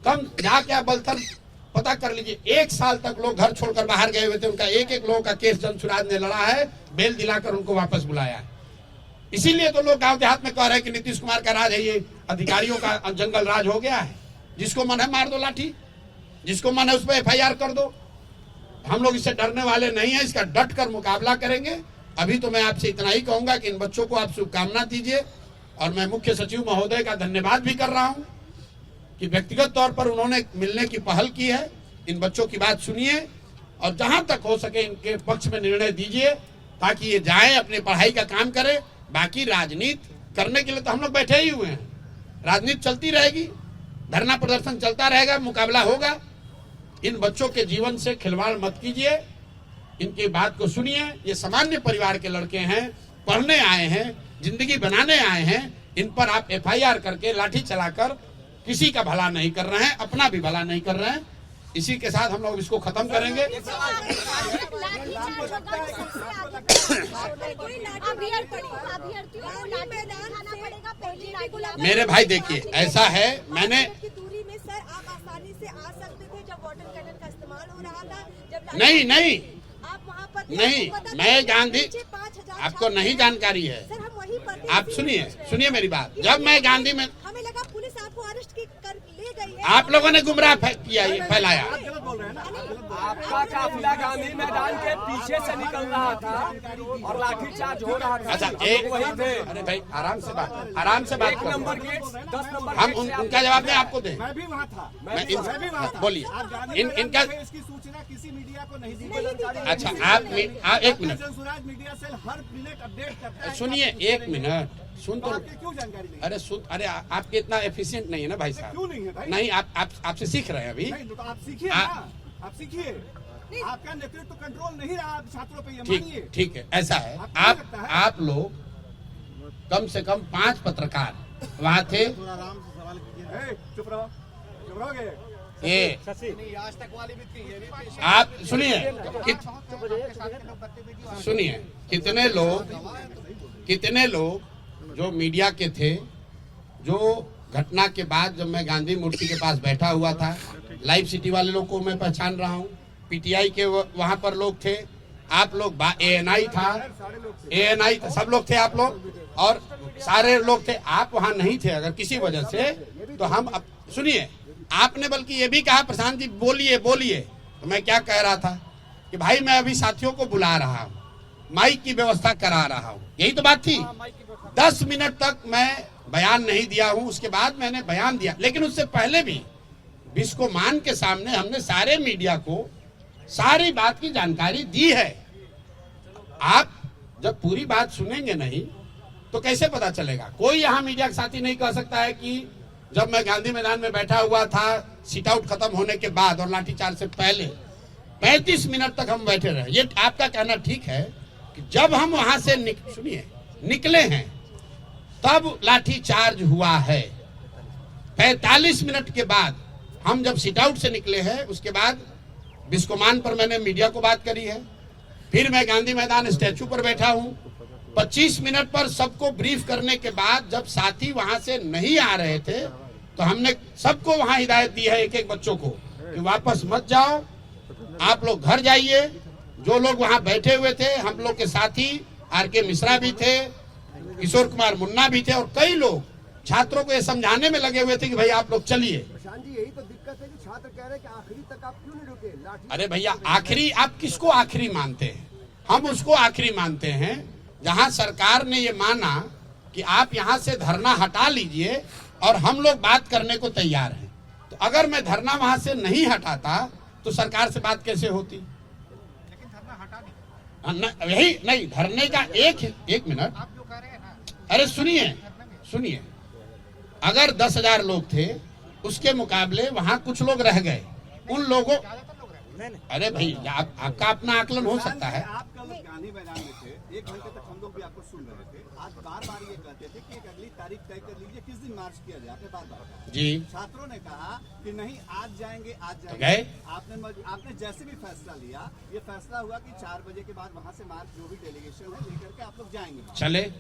कम जाके आप बेलथर पता कर लीजिए, 1 साल तक लोग घर छोड़कर बाहर गए हुए थे। उनका एक लोगों का केस जनसुराज ने लड़ा है, बेल दिलाकर उनको वापस बुलाया है। इसीलिए तो लोग गांव देहात में कह रहे हैं कि नीतीश कुमार का राज है, ये अधिकारियों का जंगल राज हो गया है। जिसको मन है मार दो लाठी, जिसको मन है उस पर एफआईआर कर दो। हम लोग इससे डरने वाले नहीं है, इसका डट कर मुकाबला करेंगे। अभी तो मैं आपसे इतना ही कहूंगा कि इन बच्चों को आप शुभकामना दीजिए। और मैं मुख्य सचिव महोदय का धन्यवाद भी कर रहा हूं कि व्यक्तिगत तौर पर उन्होंने मिलने की पहल की है। इन बच्चों की बात सुनिए और जहां तक हो सके इनके पक्ष में निर्णय दीजिए ताकि ये जाए अपनी पढ़ाई का काम करे। बाकी राजनीति करने के लिए तो हम लोग बैठे ही हुए हैं, राजनीति चलती रहेगी, धरना प्रदर्शन चलता रहेगा, मुकाबला होगा। इन बच्चों के जीवन से खिलवाड़ मत कीजिए, इनकी बात को सुनिए। ये सामान्य परिवार के लड़के हैं, पढ़ने आए हैं, जिंदगी बनाने आए हैं। इन पर आप एफआईआर करके लाठी चलाकर किसी का भला नहीं कर रहे हैं, अपना भी भला नहीं कर रहे हैं। इसी के साथ हम लोग इसको खत्म करेंगे। मेरे भाई देखिए, ऐसा है, मैंने नहीं मैं गांधी, आपको नहीं जानकारी है। आप सुनिए मेरी बात। जब मैं गांधी में, हमें लगा पुलिस आपको अरेस्ट कर ले गई है। आप लोगों ने गुमराह किया, फैलाया। आपका काफिला गांधी मैदान के पीछे से निकल रहा था और लाठीचार्ज हो रहा था। अच्छा, वही थे। अरे भाई आराम से बात एक नंबर गेट, 10 नंबर हम उनका जवाब मैं आपको दें। मैं भी वहाँ था। बोलिए इनका इसकी सूचना किसी मीडिया को नहीं दी गई। अच्छा, आप एक मिनट जनसुराज मीडिया सेल हर मिनट अपडेट करता है। सुनिए, एक मिनट सुन तो। क्यों जानकारी नहीं? अरे आपके इतना एफिशिएंट नहीं है ना भाई साहब। क्यों नहीं है भाई? नहीं, आपसे सीख रहे हैं अभी। नहीं तो आप सीखिए ना, आप सीखिए। आपका नेतृत्व कंट्रोल नहीं रहा छात्रों पे, ये मानिए। ठीक है, ऐसा है। आप लोग कम से कम 5 पत्रकार वहाँ थे। आराम से सवाल कीजिए। चुप रहोगे। ये आप सुनिए, कितने लोग जो मीडिया के थे, जो घटना के बाद जब मैं गांधी मूर्ति के पास बैठा हुआ था, लाइव सिटी वाले लोग को मैं पहचान रहा हूँ, पीटीआई के वहां पर लोग थे, आप लोग, एएनआई था, सब लोग थे आप लोग, और सारे लोग थे। आप वहां नहीं थे अगर किसी वजह से, तो हम सुनिए, आपने बल्कि ये भी कहा प्रशांत जी बोलिए। तो मैं क्या कह रहा था कि भाई मैं अभी साथियों को बुला रहा हूँ, माइक की व्यवस्था करा रहा हूँ, यही तो बात थी। 10 मिनट तक मैं बयान नहीं दिया हूँ, उसके बाद मैंने बयान दिया। लेकिन उससे पहले भी बिस्कोमान के सामने हमने सारे मीडिया को सारी बात की जानकारी दी है। आप जब पूरी बात सुनेंगे नहीं तो कैसे पता चलेगा? कोई यहाँ मीडिया के साथी नहीं कह सकता है कि जब मैं गांधी मैदान में बैठा हुआ था सीट आउट खत्म होने के बाद और लाठीचार्ज से पहले 35 मिनट तक हम बैठे रहे। ये आपका कहना ठीक है कि जब हम वहां से निकले हैं तब लाठीचार्ज हुआ है। 45 मिनट के बाद हम जब सीट आउट से निकले हैं, उसके बाद बिस्कोमान पर मैंने मीडिया को बात करी है, फिर मैं गांधी मैदान स्टैचू पर बैठा हूं। 25 मिनट पर सबको ब्रीफ करने के बाद जब साथी वहां से नहीं आ रहे थे तो हमने सबको वहां हिदायत दी है, एक एक बच्चों को, कि वापस मत जाओ, आप लोग घर जाइए। जो लोग वहां बैठे हुए थे, हम लोग के साथी आर.के. मिश्रा भी थे, किशोर कुमार मुन्ना भी थे और कई लोग छात्रों को ये समझाने में लगे हुए थे कि भाई आप लोग चलिए। यही तो दिक्कत है कि छात्र कह रहे हैं कि आखिरी तक आप क्यों नहीं रुके? अरे भैया, आखिरी आप किसको आखिरी मानते हैं? हम उसको आखिरी मानते हैं जहां सरकार ने ये माना कि आप यहां से धरना हटा लीजिए और हम लोग बात करने को तैयार हैं। तो अगर मैं धरना वहां से नहीं हटाता तो सरकार से बात कैसे होती? लेकिन धरना हटा नहीं। यही नहीं, धरने का एक मिनट, आप जो कह रहे हैं ना, अरे सुनिए, अगर 10,000 लोग थे उसके मुकाबले वहां कुछ लोग रह गए, उन लोगों, अरे भाई आपका अपना आकलन हो सकता है। आप कल गांधी मैदान में थे, 1 घंटे तक हम लोग भी आपको सुन रहे थे। आज बार बार ये कहते थे कि एक अगली तारीख तय कर लीजिए, किस दिन मार्च किया जाए, आपने बार कहा जी। छात्रों ने कहा कि नहीं आज जाएंगे। गए? आपने जैसे भी फैसला लिया, ये फैसला हुआ कि 4 बजे के बाद वहाँ से मार्च जो भी डेलीगेशन है लेकर के आप लोग जाएंगे। चले।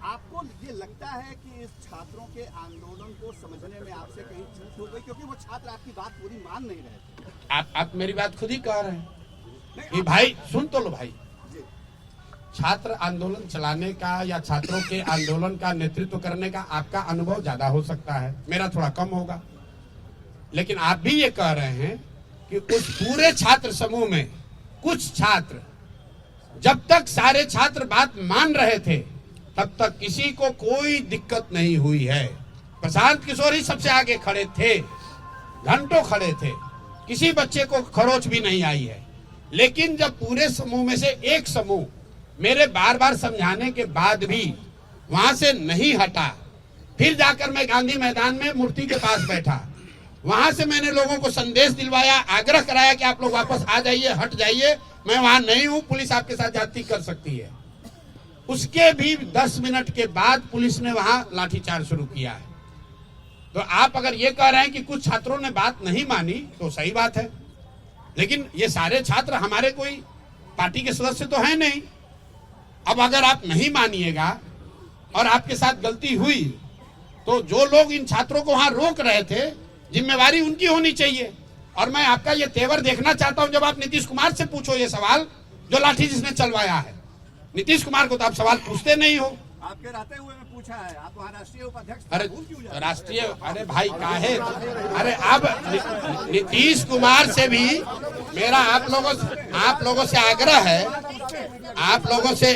आपको ये लगता है कि इस छात्रों के आंदोलन को समझने में आपसे कहीं चूक हो गई, क्योंकि वो छात्र आपकी बात पूरी मान नहीं रहे थे? आप मेरी बात खुद ही कह रहे हैं कि भाई सुन तो लो भाई, छात्र आंदोलन चलाने का या छात्रों के आंदोलन का नेतृत्व करने का आपका अनुभव ज्यादा हो सकता है, मेरा थोड़ा कम होगा। लेकिन आप भी ये कह रहे हैं कि उस पूरे छात्र समूह में कुछ छात्र, जब तक सारे छात्र बात मान रहे थे तब तक किसी को कोई दिक्कत नहीं हुई है। प्रशांत किशोर ही सबसे आगे खड़े थे, घंटों खड़े थे, किसी बच्चे को खरोच भी नहीं आई है। लेकिन जब पूरे समूह में से एक समूह मेरे बार बार समझाने के बाद भी वहां से नहीं हटा, फिर जाकर मैं गांधी मैदान में मूर्ति के पास बैठा, वहां से मैंने लोगों को संदेश दिलवाया, आग्रह कराया कि आप लोग वापस आ जाइए, हट जाइए, मैं वहां नहीं हूं, पुलिस आपके साथ ज्यादती कर सकती है। उसके भी 10 मिनट के बाद पुलिस ने वहां लाठीचार्ज शुरू किया है। तो आप अगर ये कह रहे हैं कि कुछ छात्रों ने बात नहीं मानी तो सही बात है, लेकिन ये सारे छात्र हमारे कोई पार्टी के सदस्य तो हैं नहीं। अब अगर आप नहीं मानिएगा और आपके साथ गलती हुई तो जो लोग इन छात्रों को वहां रोक रहे थे, जिम्मेवारी उनकी होनी चाहिए। और मैं आपका ये तेवर देखना चाहता हूं, जब आप नीतीश कुमार से पूछो ये सवाल जो लाठी जिसने चलवाया है। नीतीश कुमार को तो आप सवाल पूछते नहीं हो। आपके रहते हुए मैं पूछा है, आप वहाँ राष्ट्रीय उपाध्यक्ष, अरे राष्ट्रीय, अरे भाई काहे, अरे अब नीतीश कुमार से भी मेरा आप लोगों से आग्रह है, आप लोगों से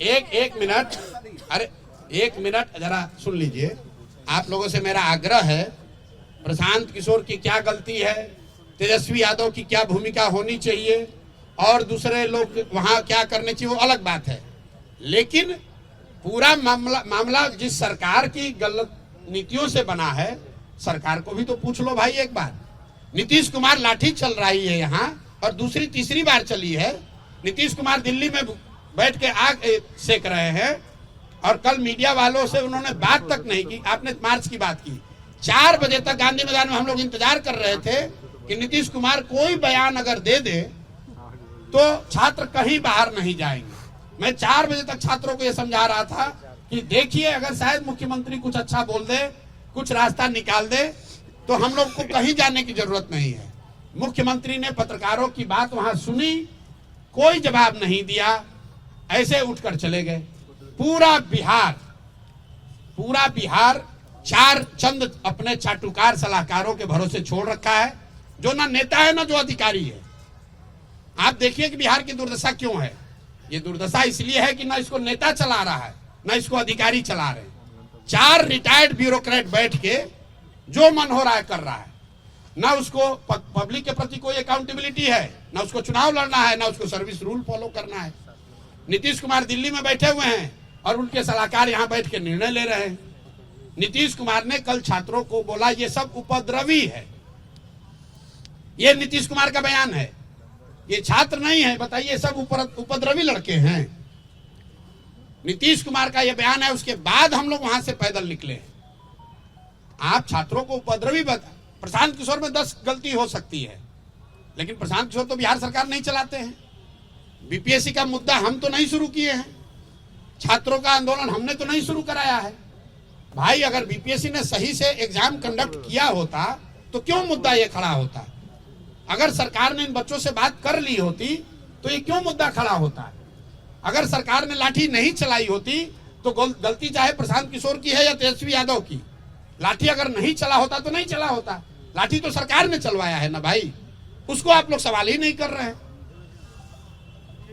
एक मिनट, अरे 1 मिनट जरा सुन लीजिए। आप लोगों से मेरा आग्रह है, प्रशांत किशोर की क्या गलती है, तेजस्वी यादव की क्या भूमिका होनी चाहिए और दूसरे लोग वहां क्या करने चाहिए, वो अलग बात है। लेकिन पूरा मामला जिस सरकार की गलत नीतियों से बना है, सरकार को भी तो पूछ लो भाई एक बार। नीतीश कुमार लाठी चल रही है यहाँ और दूसरी तीसरी बार चली है। नीतीश कुमार दिल्ली में बैठ के आग सेक रहे हैं और कल मीडिया वालों से उन्होंने बात तक नहीं की। आपने मार्च की बात की, 4 बजे तक गांधी मैदान में हम लोग इंतजार कर रहे थे कि नीतीश कुमार कोई बयान अगर दे दे तो छात्र कहीं बाहर नहीं जाएंगे। मैं 4 बजे तक छात्रों को यह समझा रहा था कि देखिए, अगर शायद मुख्यमंत्री कुछ अच्छा बोल दे, कुछ रास्ता निकाल दे, तो हम लोग को कहीं जाने की जरूरत नहीं है। मुख्यमंत्री ने पत्रकारों की बात वहां सुनी, कोई जवाब नहीं दिया, ऐसे उठकर चले गए। पूरा बिहार 4 चंद अपने चाटुकार सलाहकारों के भरोसे छोड़ रखा है, जो ना नेता है ना जो अधिकारी है। आप देखिए कि बिहार की दुर्दशा क्यों है। ये दुर्दशा इसलिए है कि ना इसको नेता चला रहा है ना इसको अधिकारी चला रहे हैं। 4 रिटायर्ड ब्यूरोक्रेट बैठ के जो मन हो रहा है कर रहा है। ना उसको पब्लिक के प्रति कोई अकाउंटेबिलिटी है, ना उसको चुनाव लड़ना है, ना उसको सर्विस रूल फॉलो करना है। नीतीश कुमार दिल्ली में बैठे हुए हैं और उनके सलाहकार यहाँ बैठ के निर्णय ले रहे हैं। नीतीश कुमार ने कल छात्रों को बोला ये सब उपद्रवी है, ये नीतीश कुमार का बयान है, ये छात्र नहीं है, बताइए सब उपद्रवी लड़के हैं। नीतीश कुमार का ये बयान है, उसके बाद हम लोग वहां से पैदल निकले हैं। आप छात्रों को उपद्रवी बता, प्रशांत किशोर में 10 गलती हो सकती है, लेकिन प्रशांत किशोर तो बिहार सरकार नहीं चलाते हैं। बीपीएससी का मुद्दा हम तो नहीं शुरू किए हैं, छात्रों का आंदोलन हमने तो नहीं शुरू कराया है। भाई अगर बीपीएससी ने सही से एग्जाम कंडक्ट किया होता तो क्यों मुद्दा ये खड़ा होता? अगर सरकार ने इन बच्चों से बात कर ली होती तो ये क्यों मुद्दा खड़ा होता? अगर सरकार ने लाठी नहीं चलाई होती तो गलती चाहे प्रशांत किशोर की है या तेजस्वी यादव की। लाठी अगर नहीं चला होता तो नहीं चला होता, लाठी तो सरकार ने चलवाया है ना भाई, उसको आप लोग सवाल ही नहीं कर रहे हैं।